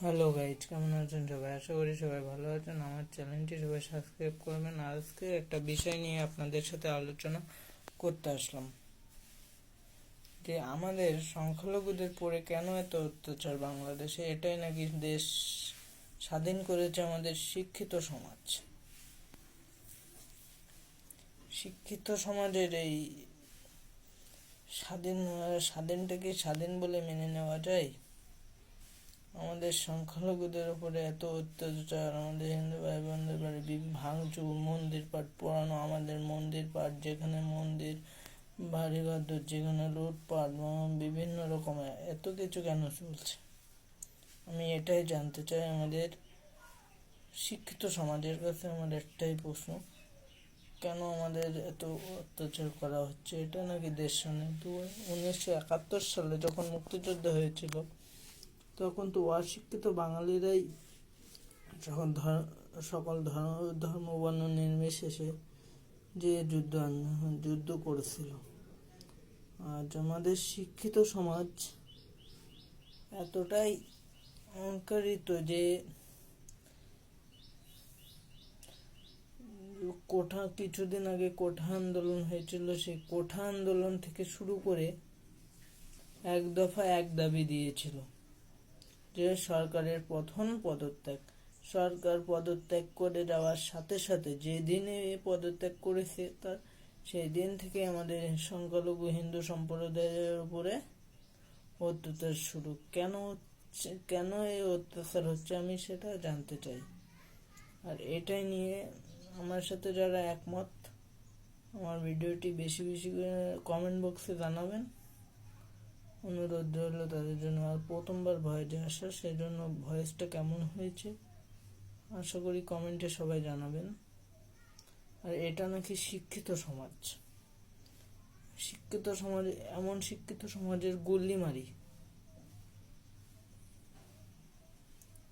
Hello guys, কেমন আছেন সবাই? আশা করি সবাই ভালো আছেন। আমার চ্যানেলটি সবাই সাবস্ক্রাইব করবেন। আজকে একটা বিষয় নিয়ে আপনাদের সাথে আলোচনা করতে আসলাম যে আমাদের সংখ্যালঘুদের পরে কেন এত অত্যাচার বাংলাদেশে। এটাই নাকি দেশ স্বাধীন করেছে আমাদের শিক্ষিত সমাজ। শিক্ষিত সমাজের এই স্বাধীনটাকে স্বাধীন বলে মেনে নেওয়া যায়? আমাদের সংখ্যালঘুদের উপরে এত অত্যাচার, আমাদের হিন্দু ভাই বোনদের বাড়ি ভাঙচুর, মন্দির পাঠ পোড়ানো, আমাদের মন্দির পাঠ যেখানে মন্দির, বাড়িঘর যেখানে লুটপাট, বিভিন্ন রকমের এত কিছু কেন চলছে? আমি এটাই জানতে চাই। আমাদের শিক্ষিত সমাজের কাছে আমার একটাই প্রশ্ন, কেন আমাদের এত অত্যাচার করা হচ্ছে? এটা নাকি দেশ স্বাধীন। 1971 সালে যখন মুক্তিযুদ্ধ হয়েছিল, তখন তো অশিক্ষিত বাঙালিরাই যখন সকল ধর্ম বর্ণ নির্বিশেষে যে যুদ্ধ করেছিল। আজ আমাদের শিক্ষিত সমাজ এতটাই অহংকারিত যে কিছুদিন আগে কোঠা আন্দোলন হয়েছিল, সেই কোঠা আন্দোলন থেকে শুরু করে এক দফা এক দাবি দিয়েছিল যে সরকারের প্রথম পদত্যাগ। সরকার পদত্যাগ করে যাওয়ার সাথে সাথে যেদিনে পদত্যাগ করেছে তার সেই দিন থেকে আমাদের সংখ্যালঘু হিন্দু সম্প্রদায়ের উপরে অত্যাচার শুরু। কেন এই অত্যাচার হচ্ছে আমি সেটা জানতে চাই। আর এটাই নিয়ে আমার সাথে যারা একমত, আমার ভিডিওটি বেশি বেশি করে কমেন্ট বক্সে জানাবেন। অনুরোধ রইল তাদের জন্য। আর প্রথমবার ভয়েসে আসা, সেই জন্য ভয়েসটা কেমন হয়েছে আশা করি কমেন্টে সবাই জানাবেন। আর এটা নাকি শিক্ষিত সমাজ। শিক্ষিত সমাজ, এমন শিক্ষিত সমাজের গুল্লিমারি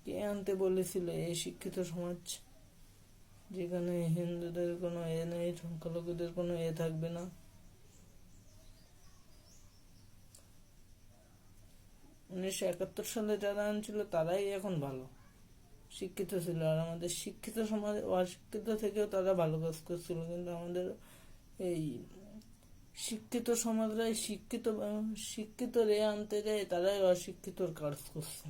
কে আনতে বলেছিল? এই শিক্ষিত সমাজ যেখানে হিন্দুদের কোনো নেই, সংখ্যালঘুদের কোনো থাকবে না। 1971 সালে যারা আনছিল তারাই এখন ভালো শিক্ষিত ছিল, আর আমাদের শিক্ষিত সমাজ অশিক্ষিত থেকেও তারা ভালো কাজ করছিল। কিন্তু আমাদের এই শিক্ষিত সমাজরাই শিক্ষিত রে আনতে যায়, তারাই অশিক্ষিতর কাজ করছে।